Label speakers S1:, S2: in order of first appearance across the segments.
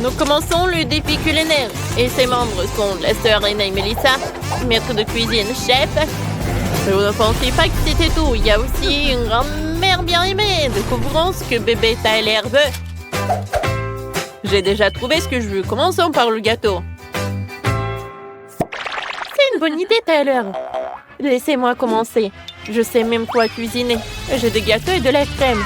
S1: Nous commençons le défi culinaire. Et ses membres sont la sœur aînée Melissa, maître de cuisine, chef. Je ne pensais pas que c'était tout. Il y a aussi une grand-mère bien aimée. Découvrons ce que bébé Tyler veut. J'ai déjà trouvé ce que je veux. Commençons par le gâteau. C'est une bonne idée, Tyler. Laissez-moi commencer. Je sais même quoi cuisiner. J'ai des gâteaux et de la crème.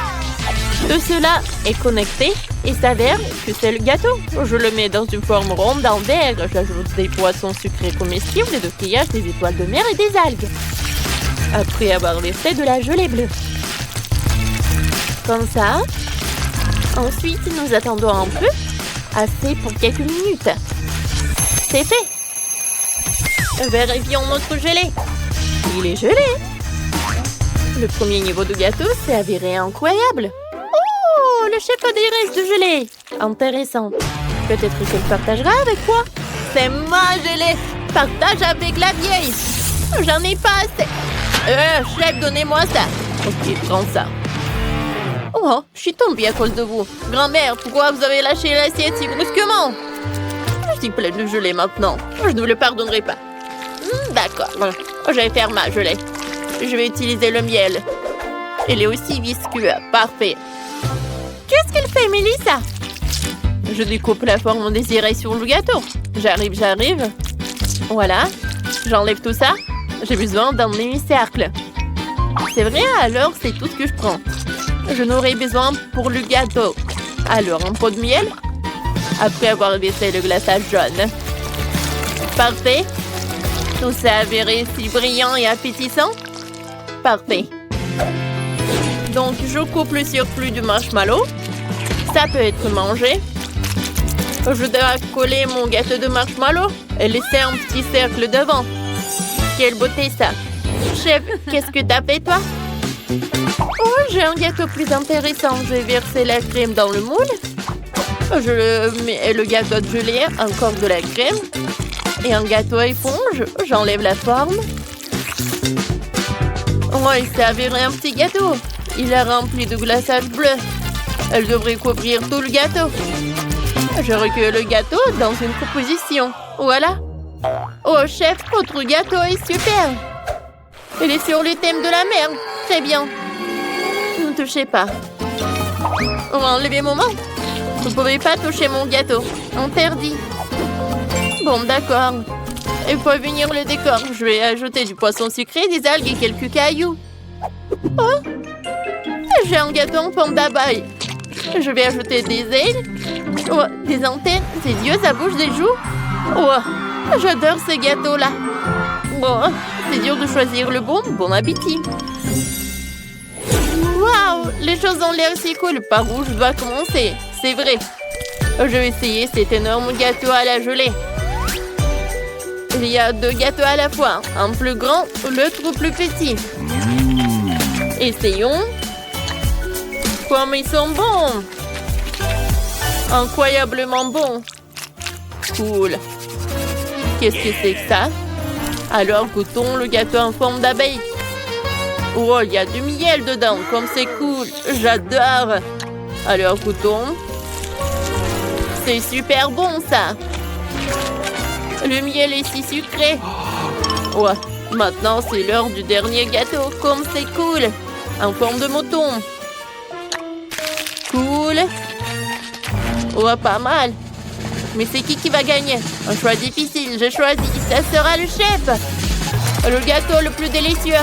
S1: Tout cela est connecté et s'avère que c'est le gâteau. Je le mets dans une forme ronde en verre. J'ajoute des poissons sucrés comestibles, des coquillages, des étoiles de mer et des algues. Après avoir versé de la gelée bleue. Comme ça. Ensuite, nous attendons un peu. Assez pour quelques minutes. C'est fait. Vérifions notre gelée. Il est gelé. Le premier niveau de gâteau s'est avéré incroyable. Oh, le chef a des restes de gelée. Intéressant. Peut-être qu'elle partagera avec toi. C'est ma gelée. Partage avec la vieille. J'en ai pas assez. Chef, donnez-moi ça. Ok, prends ça. Oh, je suis tombée à cause de vous. Grand-mère, pourquoi vous avez lâché l'assiette si brusquement? Je suis pleine de gelée maintenant. Je ne vous le pardonnerai pas. D'accord. Je vais faire ma gelée. Je vais utiliser le miel. Il est aussi visqueux. Parfait. Qu'est-ce qu'elle fait, Melissa? Je découpe la forme désirée sur le gâteau. J'arrive. Voilà. J'enlève tout ça. J'ai besoin d'un demi-cercle. C'est vrai, alors c'est tout ce que je prends. Je n'aurai besoin pour le gâteau. Alors, un pot de miel. Après avoir laissé le glaçage jaune. Parfait. Tout ça avéré si brillant et appétissant. Parfait. Donc, je coupe le surplus du marshmallow. Ça peut être mangé. Je dois coller mon gâteau de marshmallow et laisser un petit cercle devant. Quelle beauté ça! Chef, qu'est-ce que t'as fait, toi? Oh, j'ai un gâteau plus intéressant. Je vais verser la crème dans le moule. Je mets le gâteau de gelée, encore de la crème. Et un gâteau à éponge. J'enlève la forme. Oh, il s'est avéré un petit gâteau. Il est rempli de glaçage bleu. Elle devrait couvrir tout le gâteau. Je recueille le gâteau dans une composition. Voilà. Oh, chef, votre gâteau est super. Il est sur le thème de la mer. Très bien. Ne touchez pas. Oh, enlevez mon main. Vous ne pouvez pas toucher mon gâteau. Interdit. Bon, d'accord. Il faut venir le décor. Je vais ajouter du poisson sucré, des algues et quelques cailloux. Oh! J'ai un gâteau en forme d'abeille. Je vais ajouter des ailes. Oh, des antennes, des yeux, sa bouche, des joues. Oh, j'adore ces gâteaux-là. Oh, c'est dur de choisir le bon. Bon appétit. Waouh! Les choses ont l'air si cool. Par où je dois commencer? C'est vrai. Je vais essayer cet énorme gâteau à la gelée. Il y a 2 gâteaux à la fois. Un plus grand, l'autre plus petit. Essayons. Comme ils sont bons! Incroyablement bons! Cool! Qu'est-ce que c'est que ça? Alors goûtons le gâteau en forme d'abeille. Oh, il y a du miel dedans, comme c'est cool! J'adore! Alors goûtons. C'est super bon ça! Le miel est si sucré! Oh, maintenant c'est l'heure du dernier gâteau, comme c'est cool! En forme de mouton! Cool. Oh, pas mal. Mais c'est qui va gagner? Un choix difficile. Je choisis. Ça sera le chef. Le gâteau le plus délicieux.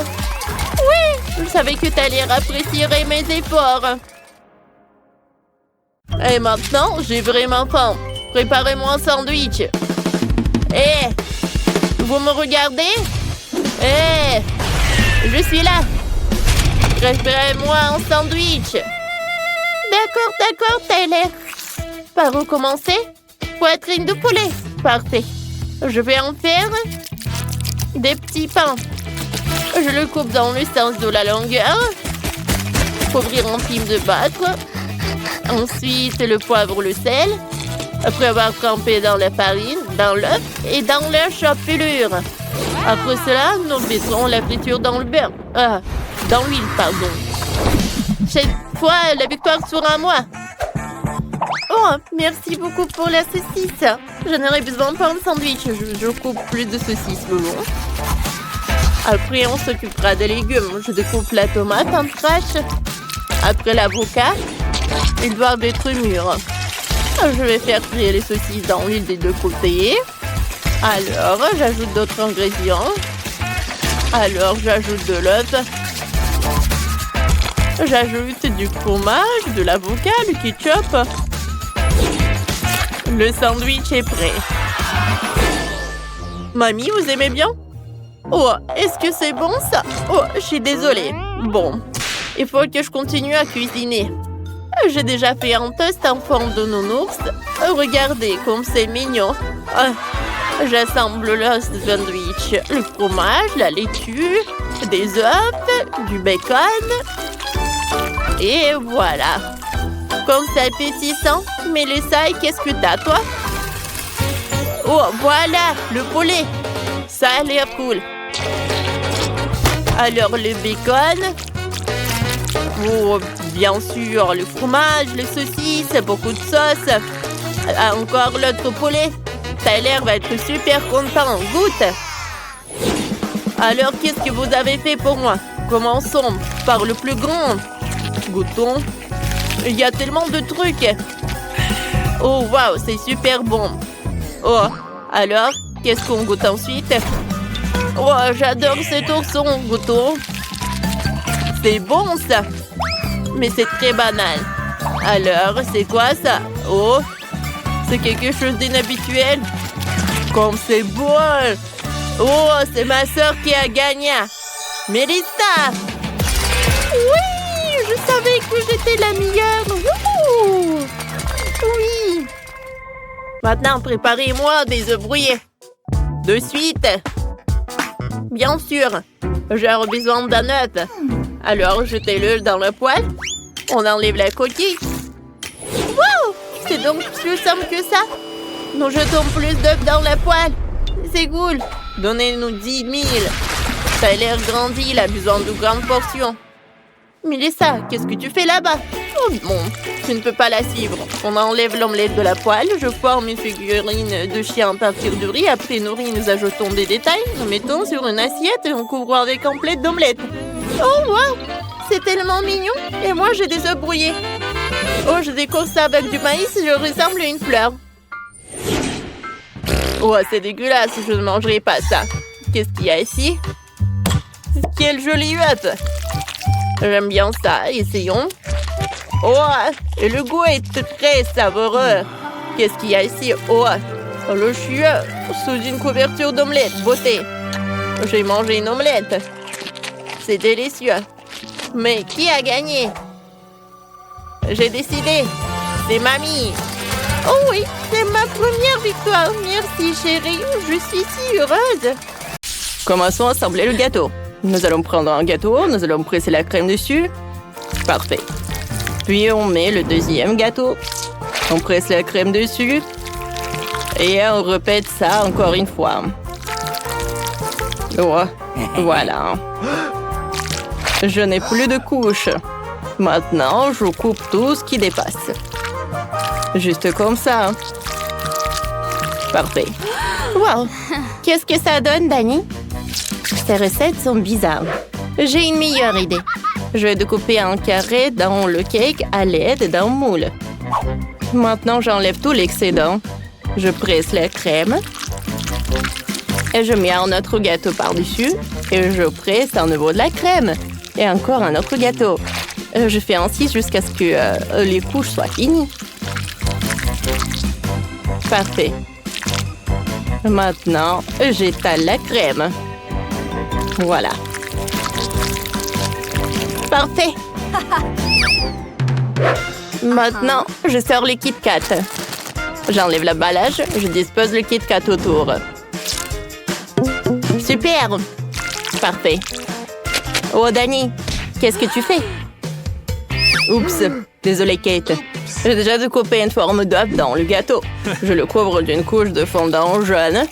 S1: Oui, je savais que Tyler apprécierait mes efforts. Et maintenant, j'ai vraiment faim. Préparez-moi un sandwich. Vous me regardez? Je suis là. Préparez-moi un sandwich. D'accord, Tyler. Par où commencer? Poitrine de poulet. Parfait. Je vais en faire des petits pains. Je le coupe dans le sens de la longueur. Couvrir en film de battre. Ensuite, le poivre, le sel. Après avoir trempé dans la farine, dans l'œuf et dans la chapelure. Après cela, nous mettrons la friture dans le beurre. Dans l'huile, pardon. Cette fois, la victoire sera à moi. Oh, merci beaucoup pour la saucisse. J'en aurais besoin pour un sandwich. Je coupe plus de saucisses, Loulou. Après, on s'occupera des légumes. Je découpe la tomate en tranches. Après l'avocat, ils doivent être mûrs. Je vais faire frire les saucisses dans l'huile des deux côtés. Alors, j'ajoute d'autres ingrédients. Alors, j'ajoute de l'œuf. J'ajoute du fromage, de l'avocat, du ketchup. Le sandwich est prêt. Mamie, vous aimez bien? Oh, est-ce que c'est bon ça? Oh, je suis désolée. Bon, il faut que je continue à cuisiner. J'ai déjà fait un toast en forme de nounours. Regardez comme c'est mignon. J'assemble le sandwich, le fromage, la laitue, des œufs, du bacon. Et voilà. Comme c'est appétissant. Mélissa, qu'est-ce que t'as, toi? Oh, voilà, le poulet. Ça a l'air cool. Alors, le bacon. Oh, bien sûr, le fromage, les saucisses, beaucoup de sauce. Encore l'autre poulet. Tyler va être super content. Goûte. Alors, qu'est-ce que vous avez fait pour moi? Commençons par le plus grand. Goûtons. Il y a tellement de trucs. Oh, waouh, c'est super bon. Oh, alors, qu'est-ce qu'on goûte ensuite? Oh, j'adore cet ourson. Goûtons. C'est bon, ça. Mais c'est très banal. Alors, c'est quoi ça? Oh, c'est quelque chose d'inhabituel. Comme c'est bon. Oh, c'est ma sœur qui a gagné. Mélissa! Oui, je savais que j'étais la meilleure. Wouhou! Oui. Maintenant, préparez-moi des œufs brouillés. De suite. Bien sûr. J'ai besoin d'un œuf. Alors, jetez-le dans le poêle. On enlève la coquille. Wow! C'est donc plus simple que ça. Nous jetons plus d'œufs dans la poêle. C'est cool. Donnez-nous 10 000. Ça a l'air grandi, il a besoin de grandes portions. Mélissa, qu'est-ce que tu fais là-bas? Oh bon, tu ne peux pas la suivre. On enlève l'omelette de la poêle. Je forme une figurine de chien à partir du riz. Après nos riz, nous ajoutons des détails. Nous mettons sur une assiette et on couvre avec un plat d'omelette. Oh, wow! C'est tellement mignon. Et moi, j'ai des œufs brouillés. Oh, je décore ça avec du maïs. Je ressemble à une fleur. Oh, c'est dégueulasse. Je ne mangerai pas ça. Qu'est-ce qu'il y a ici? Quel joli œuf! J'aime bien ça. Essayons. Oh, et le goût est très savoureux. Qu'est-ce qu'il y a ici? Oh, le chien sous une couverture d'omelette. Beauté. J'ai mangé une omelette. C'est délicieux. Mais qui a gagné? J'ai décidé. C'est mamie. Oh oui, c'est ma première victoire. Merci, chérie. Je suis si heureuse. Commençons à assembler le gâteau. Nous allons prendre un gâteau. Nous allons presser la crème dessus. Parfait. Puis on met le deuxième gâteau. On presse la crème dessus. Et on répète ça encore une fois. Oh, voilà. Je n'ai plus de couches. Maintenant, je coupe tout ce qui dépasse. Juste comme ça. Parfait. Wow! Qu'est-ce que ça donne, Dani? Ces recettes sont bizarres. J'ai une meilleure idée. Je vais découper un carré dans le cake à l'aide d'un moule. Maintenant, j'enlève tout l'excédent. Je presse la crème. Et je mets un autre gâteau par-dessus. Et je presse à nouveau de la crème. Et encore un autre gâteau. Je fais ainsi jusqu'à ce que les couches soient finies. Parfait. Maintenant, j'étale la crème. Voilà. Parfait. Maintenant, je sors les Kit Kat. J'enlève l'emballage, je dispose le Kit Kat autour. Super. Parfait. Oh, Dani, qu'est-ce que tu fais? Oups, désolée, Kate. J'ai déjà découpé une forme d'œuf dans le gâteau. Je le couvre d'une couche de fondant jaune.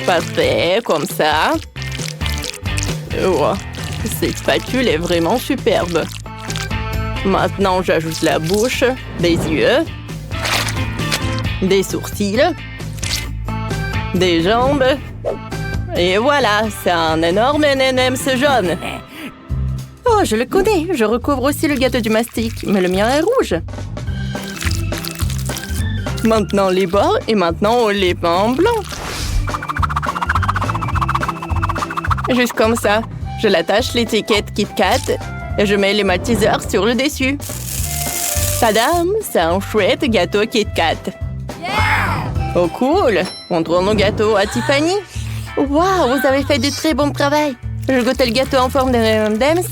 S1: Parfait, comme ça. Oh, cette spatule est vraiment superbe. Maintenant, j'ajoute la bouche, des yeux, des sourcils, des jambes. Et voilà, c'est un énorme M&M's jaune. Oh, je le connais. Je recouvre aussi le gâteau du mastic, mais le mien est rouge. Maintenant les bords et maintenant on les peint en blanc. Juste comme ça, je l'attache l'étiquette Kit Kat et je mets les maltesers sur le dessus. Tadam, c'est un chouette gâteau Kit Kat. Oh cool, montrons nos gâteaux à Tiffany. Waouh, vous avez fait du très bon travail. Je goûte le gâteau en forme de M&M's.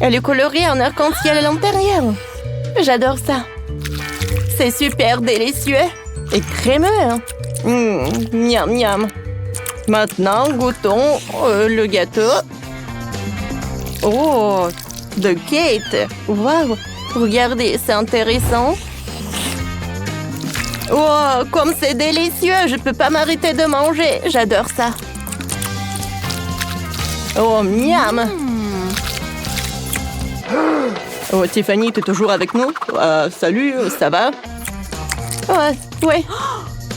S1: Elle est colorée en arc-en-ciel à l'intérieur. J'adore ça. C'est super délicieux et crémeux. Miam, miam. Maintenant, goûtons le gâteau. Oh, de Kate. Waouh, regardez, c'est intéressant. Oh, comme c'est délicieux, je peux pas m'arrêter de manger. J'adore ça. Oh, miam. Oh, Tiffany, t'es toujours avec nous? Salut, ça va? Ouais.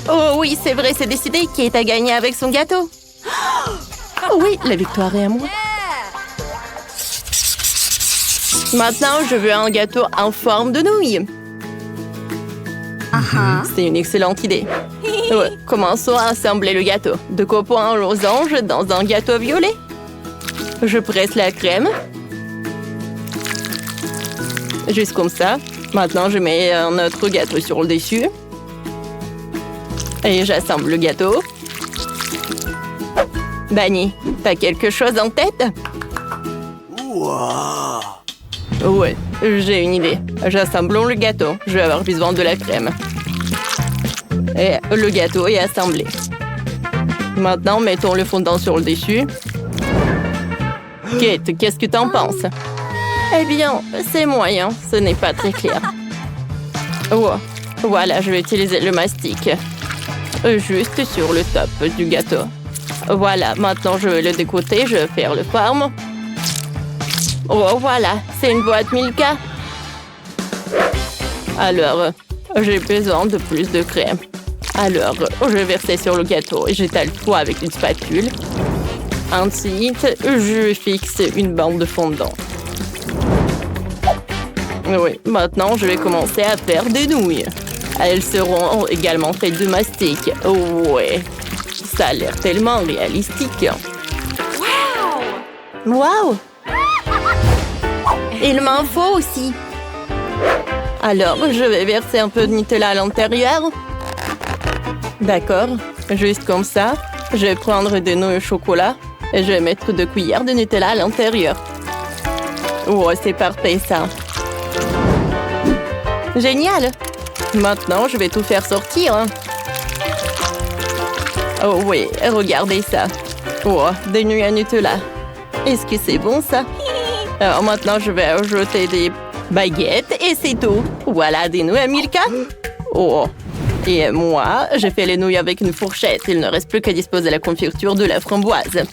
S1: Oh oui, c'est vrai, c'est décidé. Kate a gagné avec son gâteau. Oui, la victoire est à moi. Maintenant, je veux un gâteau en forme de nouilles. C'est une excellente idée. Ouais, commençons à assembler le gâteau. De copeaux en losange dans un gâteau violet. Je presse la crème. Juste comme ça. Maintenant, je mets un autre gâteau sur le dessus. Et j'assemble le gâteau. Dani, t'as quelque chose en tête? Ouais, j'ai une idée. J'assemblons le gâteau. Je vais avoir besoin de la crème. Et le gâteau est assemblé. Maintenant, mettons le fondant sur le dessus. Kate, qu'est-ce que t'en penses? Eh bien, c'est moyen. Ce n'est pas très clair. Oh, voilà, je vais utiliser le mastic. Juste sur le top du gâteau. Voilà, maintenant je vais le décoter. Je vais faire le forme. Oh, voilà, c'est une boîte Milka. Alors, j'ai besoin de plus de crème. Alors, je vais verser sur le gâteau et j'étale tout avec une spatule. Ensuite, je fixe une bande de fondant. Oui, maintenant, je vais commencer à faire des nouilles. Elles seront également faites de mastic. Ouais, ça a l'air tellement réalistique. Wow! Il m'en faut aussi. Alors, je vais verser un peu de Nutella à l'intérieur. D'accord, juste comme ça. Je vais prendre des nouilles au chocolat et je vais mettre 2 cuillères de Nutella à l'intérieur. Oh, c'est parfait ça. Génial! Maintenant, je vais tout faire sortir. Oh oui, regardez ça. Oh, des nouilles à Nutella. Est-ce que c'est bon ça? Alors maintenant, je vais ajouter des baguettes et c'est tout. Voilà, des nouilles à Milka. Oh, et moi, j'ai fait les nouilles avec une fourchette. Il ne reste plus qu'à disposer de la confiture de la framboise.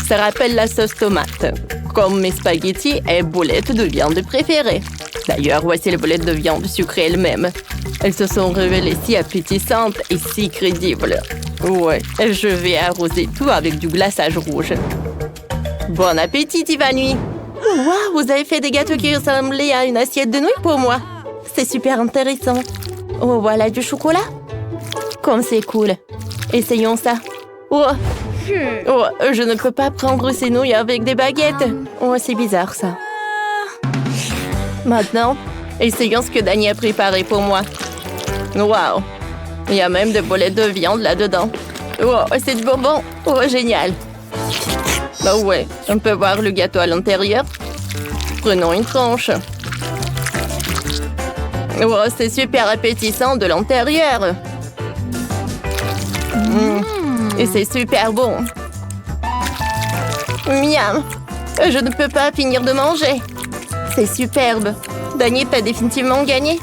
S1: Ça rappelle la sauce tomate, comme mes spaghettis et boulettes de viande préférées. D'ailleurs, voici les boulettes de viande sucrée elles-mêmes. Elles se sont révélées si appétissantes et si crédibles. Ouais, je vais arroser tout avec du glaçage rouge. Bon appétit, Tiffany! Waouh, vous avez fait des gâteaux qui ressemblaient à une assiette de nouilles pour moi. C'est super intéressant. Oh, voilà du chocolat. Comme c'est cool. Essayons ça. Oh, je ne peux pas prendre ces nouilles avec des baguettes. Oh, c'est bizarre ça. Maintenant, essayons ce que Dani a préparé pour moi. Waouh! Il y a même des boulettes de viande là-dedans. Oh, c'est du bonbon. Oh, génial. Bah ouais, on peut voir le gâteau à l'intérieur. Prenons une tranche. Oh, c'est super appétissant de l'intérieur. Et c'est super bon. Miam! Je ne peux pas finir de manger. C'est superbe. Dani, t'as définitivement gagné.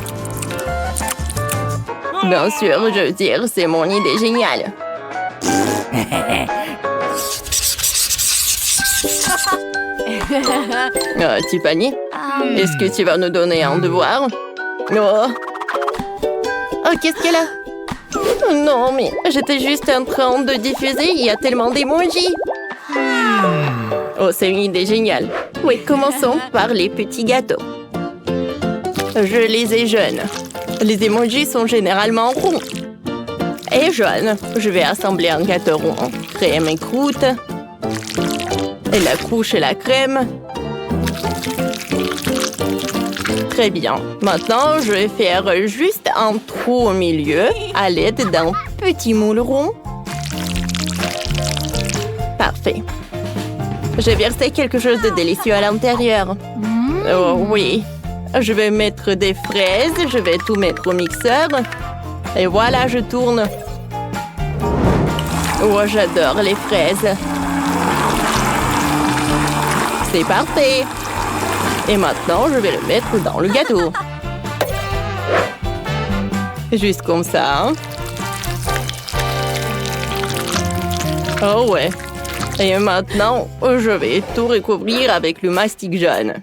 S1: Bien sûr, je veux dire, c'est mon idée géniale.
S2: Tiffany, est-ce que tu vas nous donner un devoir? Oh,
S1: qu'est-ce qu'elle a?
S2: non, mais j'étais juste en train de diffuser. Il y a tellement d'émojis. Oh, c'est une idée géniale. Oui, commençons par les petits gâteaux. Je les ai jaunes. Les emojis sont généralement ronds. Et jaunes. Je vais assembler un gâteau rond. Crème et croûte. Et la couche et la crème. Très bien. Maintenant, je vais faire juste un trou au milieu à l'aide d'un petit moule rond. Parfait. J'ai versé quelque chose de délicieux à l'intérieur. Oh oui. Je vais mettre des fraises. Je vais tout mettre au mixeur. Et voilà, je tourne. Oh, j'adore les fraises. C'est parfait. Et maintenant, je vais le mettre dans le gâteau. Juste comme ça. Hein? Oh ouais. Et maintenant, je vais tout recouvrir avec le mastic jaune.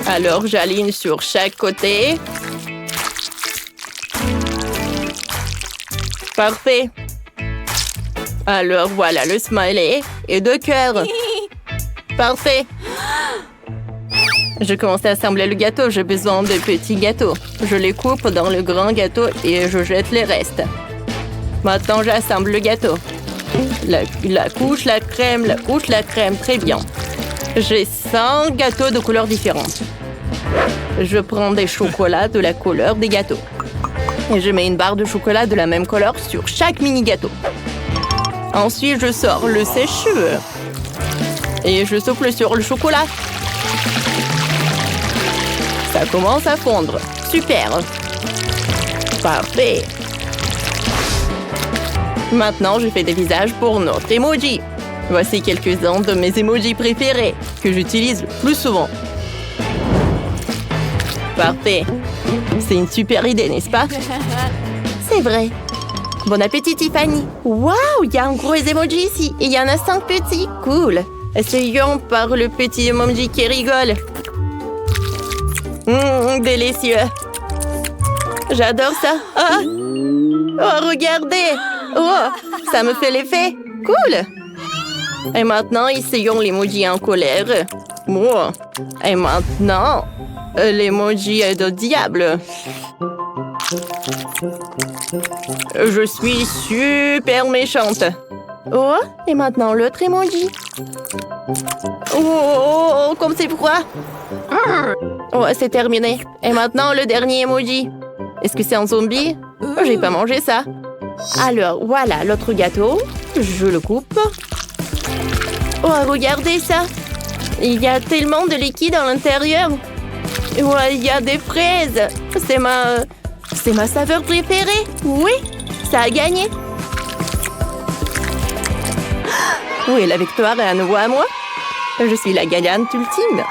S2: Alors, j'aligne sur chaque côté. Parfait. Alors, voilà le smiley et 2 cœurs. Parfait. Je commence à assembler le gâteau. J'ai besoin de petits gâteaux. Je les coupe dans le grand gâteau et je jette les restes. Maintenant, j'assemble le gâteau. La couche, la crème, la couche, la crème. Très bien. J'ai 100 gâteaux de couleurs différentes. Je prends des chocolats de la couleur des gâteaux. Et je mets une barre de chocolat de la même couleur sur chaque mini gâteau. Ensuite, je sors le sèche-cheveux. Et je souffle sur le chocolat. Ça commence à fondre. Super. Parfait. Maintenant, je fais des visages pour notre emoji. Voici quelques-uns de mes emojis préférés que j'utilise le plus souvent. Parfait. C'est une super idée, n'est-ce pas?
S1: C'est vrai. Bon appétit, Tiffany. Waouh, il y a un gros emoji ici. Et il y en a 5 petits. Cool.
S2: Essayons par le petit emoji qui rigole. Délicieux. J'adore ça. Ah! Oh, regardez. Oh, ça me fait l'effet. Cool. Et maintenant, essayons l'emoji en colère. Oh. Et maintenant, l'emoji de diable. Je suis super méchante.
S1: Oh, et maintenant l'autre emoji.
S2: Oh, comme c'est froid. Oh, c'est terminé. Et maintenant, le dernier emoji. Est-ce que c'est un zombie? Oh, j'ai pas mangé ça.
S1: Alors, voilà l'autre gâteau.
S2: Je le coupe.
S1: Oh, regardez ça. Il y a tellement de liquide à l'intérieur.
S2: Ouais, il y a des fraises. C'est ma saveur préférée.
S1: Oui, ça a gagné.
S2: Oui, la victoire est à nouveau à moi. Je suis la gagnante ultime.